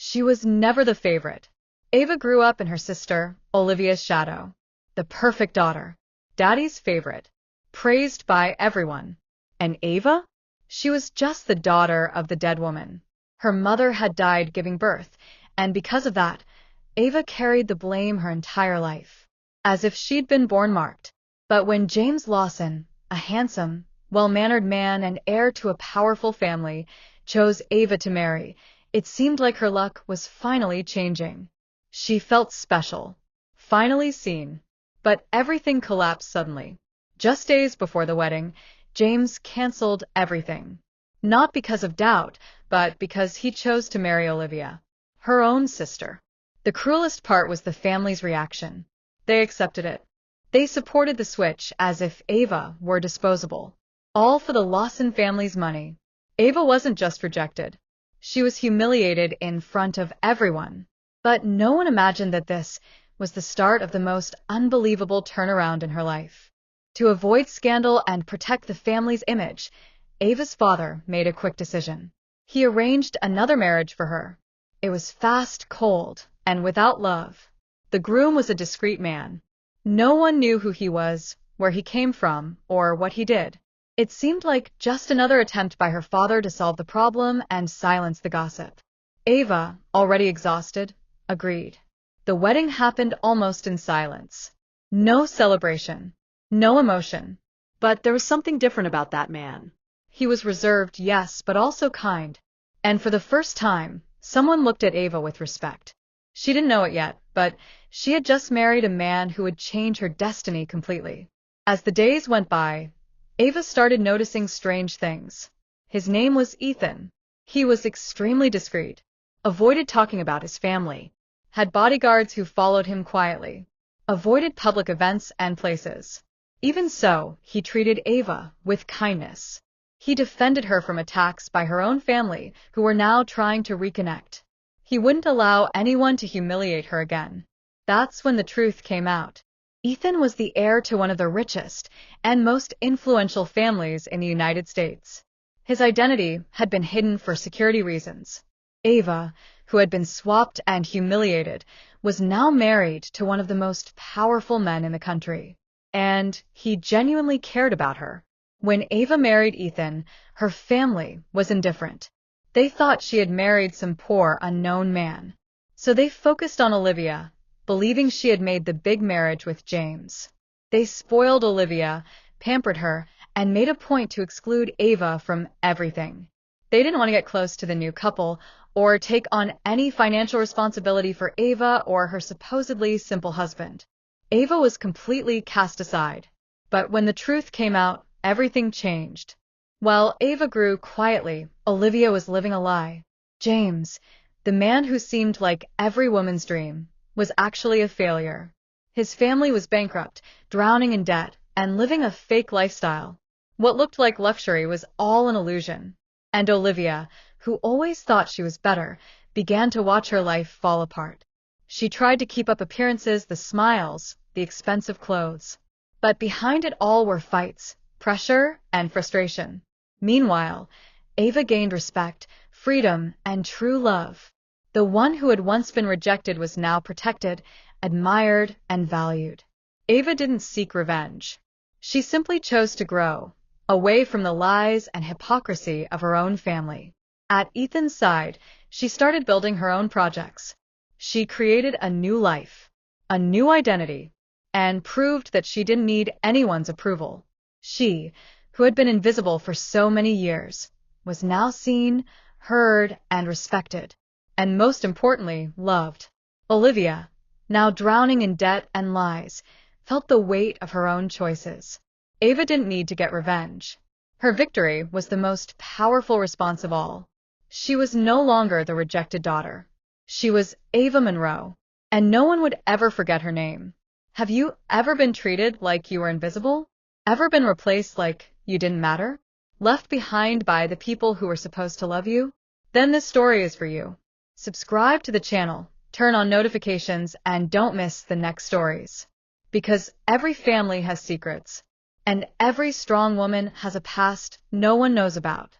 She was never the favorite. Ava grew up in her sister, Olivia's shadow. The perfect daughter. Daddy's favorite. Praised by everyone. And Ava? She was just the daughter of the dead woman. Her mother had died giving birth, and because of that, Ava carried the blame her entire life, as if she'd been born marked. But when James Lawson, a handsome, well-mannered man and heir to a powerful family, chose Ava to marry, it seemed like her luck was finally changing. She felt special, finally seen. But everything collapsed suddenly. Just days before the wedding, James canceled everything. Not because of doubt, but because he chose to marry Olivia, her own sister. The cruelest part was the family's reaction. They accepted it. They supported the switch as if Ava were disposable. All for the Lawson family's money. Ava wasn't just rejected. She was humiliated in front of everyone. But no one imagined that this was the start of the most unbelievable turnaround in her life. To avoid scandal and protect the family's image, Ava's father made a quick decision. He arranged another marriage for her. It was fast, cold, and without love. The groom was a discreet man. No one knew who he was, where he came from, or what he did. It seemed like just another attempt by her father to solve the problem and silence the gossip. Ava, already exhausted, agreed. The wedding happened almost in silence. No celebration, no emotion. But there was something different about that man. He was reserved, yes, but also kind. And for the first time, someone looked at Ava with respect. She didn't know it yet, but she had just married a man who would change her destiny completely. As the days went by, Ava started noticing strange things. His name was Ethan. He was extremely discreet, avoided talking about his family, had bodyguards who followed him quietly, avoided public events and places. Even so, he treated Ava with kindness. He defended her from attacks by her own family, who were now trying to reconnect. He wouldn't allow anyone to humiliate her again. That's when the truth came out. Ethan was the heir to one of the richest and most influential families in the United States. His identity had been hidden for security reasons. Ava, who had been swapped and humiliated, was now married to one of the most powerful men in the country. And he genuinely cared about her. When Ava married Ethan, her family was indifferent. They thought she had married some poor, unknown man. So they focused on Olivia, believing she had made the big marriage with James. They spoiled Olivia, pampered her, and made a point to exclude Ava from everything. They didn't want to get close to the new couple or take on any financial responsibility for Ava or her supposedly simple husband. Ava was completely cast aside. But when the truth came out, everything changed. While Ava grew quietly, Olivia was living a lie. James, the man who seemed like every woman's dream, was actually a failure. His family was bankrupt, drowning in debt, and living a fake lifestyle. What looked like luxury was all an illusion. And Olivia, who always thought she was better, began to watch her life fall apart. She tried to keep up appearances, the smiles, the expensive clothes. But behind it all were fights, pressure, and frustration. Meanwhile, Ava gained respect, freedom, and true love. The one who had once been rejected was now protected, admired, and valued. Ava didn't seek revenge. She simply chose to grow, away from the lies and hypocrisy of her own family. At Ethan's side, she started building her own projects. She created a new life, a new identity, and proved that she didn't need anyone's approval. She, who had been invisible for so many years, was now seen, heard, and respected. And most importantly, loved. Olivia, now drowning in debt and lies, felt the weight of her own choices. Ava didn't need to get revenge. Her victory was the most powerful response of all. She was no longer the rejected daughter. She was Ava Monroe, and no one would ever forget her name. Have you ever been treated like you were invisible? Ever been replaced like you didn't matter? Left behind by the people who were supposed to love you? Then this story is for you. Subscribe to the channel, turn on notifications, and don't miss the next stories. Because every family has secrets, and every strong woman has a past no one knows about.